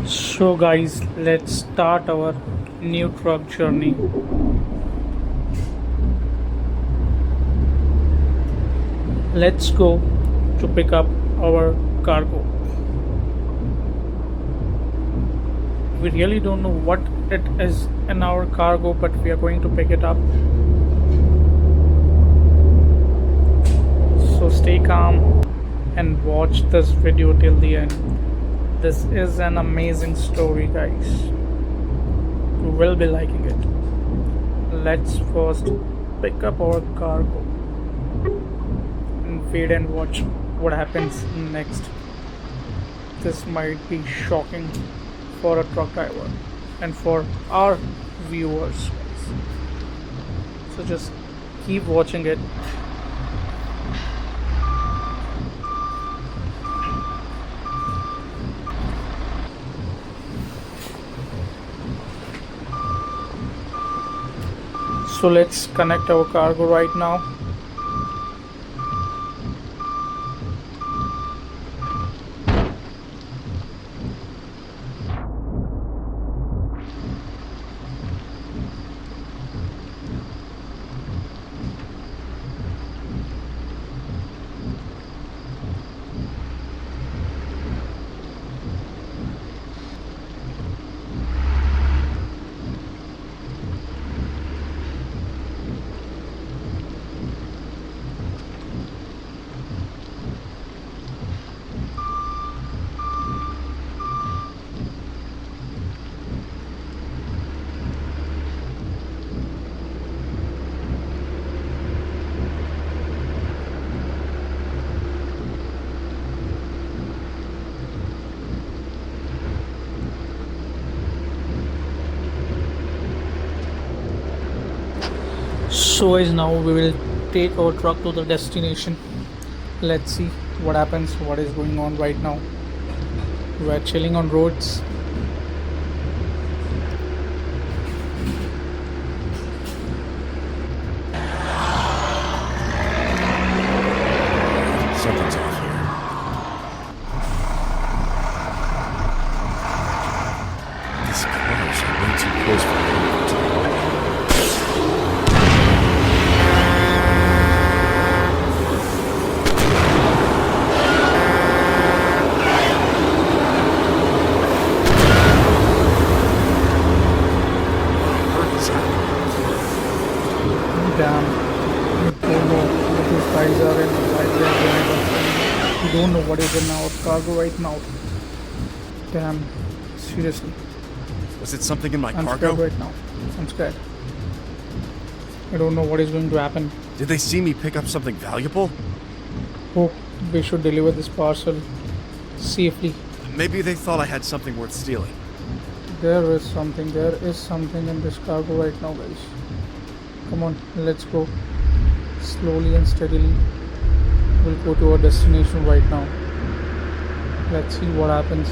So, guys, let's start our new truck journey. Let's go to pick up our cargo. We really don't know what it is in our cargo, but we are going to pick it up. So, stay calm and watch this video till the end. This is an amazing story, guys. You will be liking it. Let's first pick up our cargo and wait and watch what happens next. This might be shocking for a truck driver and for our viewers. So just keep watching it. So let's connect our cargo right now. So is now we will take our truck to the destination. Let's see what happens, what is going on right now. We are chilling on roads. Something's off here. These cars are way too close for comfort. Damn, we don't know what these guys are and why they are doing it. We don't know what is in our cargo right now. Damn, seriously, Was it something in my I'm cargo? scared right now. I'm scared. I don't know what is going to happen. Did they see me pick up something valuable? Hope we should deliver this parcel safely. Maybe they thought I had something worth stealing. There is something in this cargo right now, guys. Come on, let's go slowly and steadily. We'll go to our destination right now. Let's see what happens.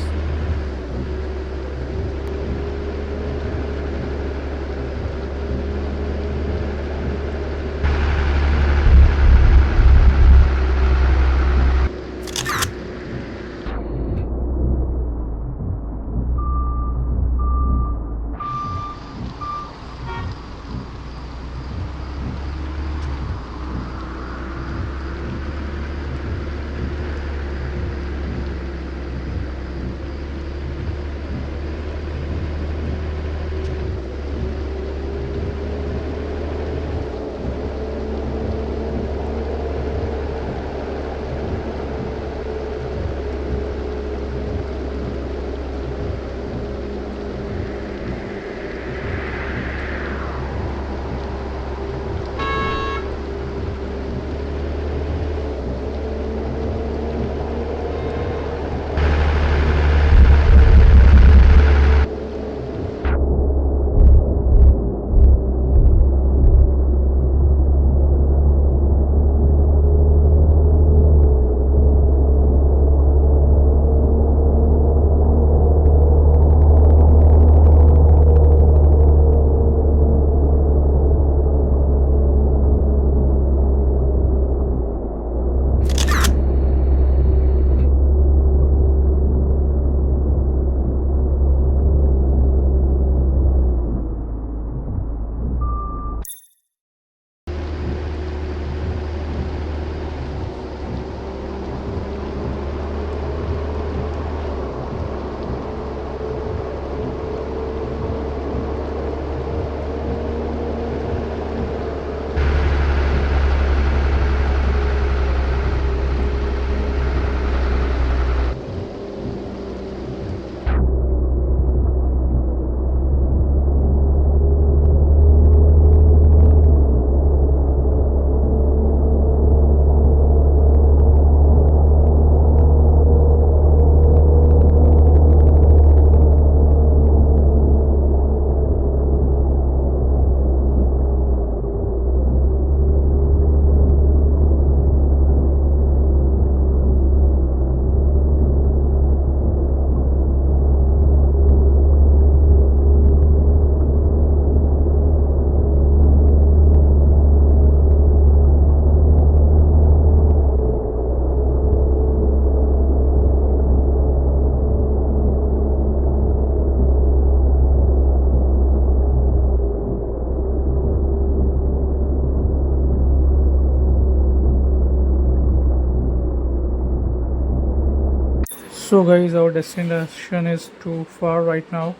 So guys, our destination is too far right now.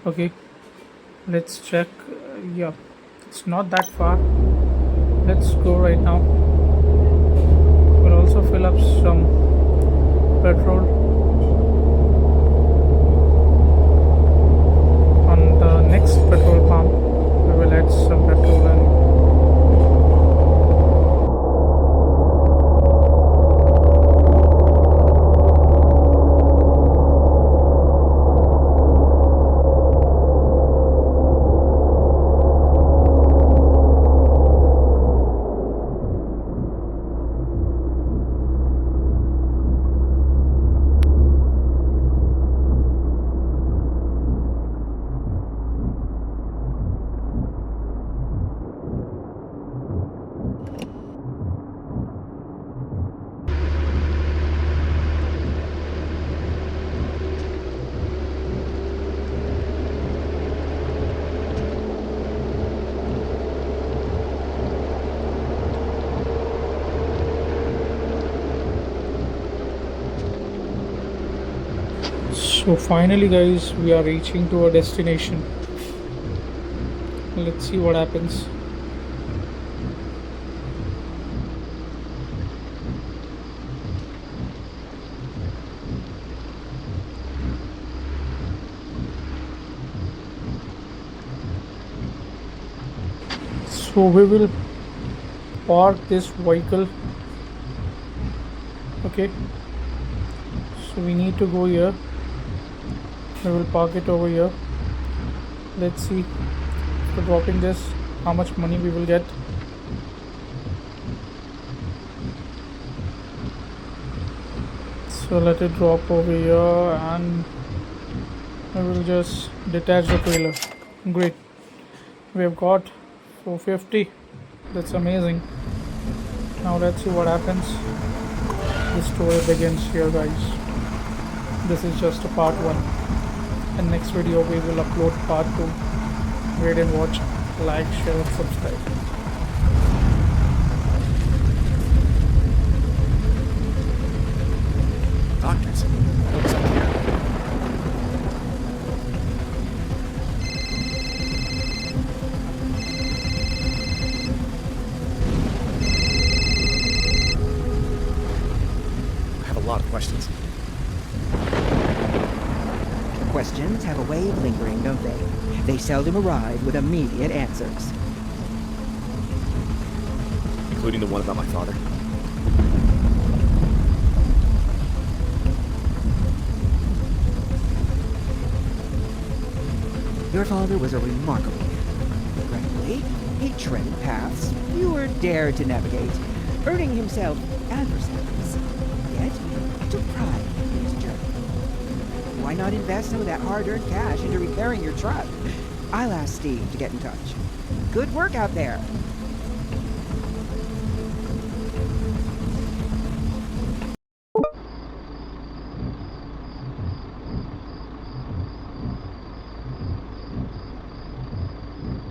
Okay, let's check. Yeah, it's not that far. Let's go right now. We'll also fill up some petrol on the next petrol pump. We will add some petrol and so finally guys, we are reaching to our destination. Let's see what happens. So we will park this vehicle. Okay, so we need to go here. We will park it over here. Let's see, for dropping this, how much money we will get. So let it drop over here and I will just detach the trailer. Great, we have got 450. That's amazing. Now let's see what happens. The story begins here guys. This is just a part 1. In next video we will upload part 2. Wait and watch. Like, share and subscribe. Doctors. Looks like here. I have a lot of questions. Questions have a way of lingering, don't they? They seldom arrive with immediate answers. Including the one about my father. Your father was a remarkable man. Regrettably, he treaded paths fewer dared to navigate, earning himself adversaries. Yet, he took pride in his journey. Why not invest some of that hard-earned cash into repairing your truck? I'll ask Steve to get in touch. Good work out there.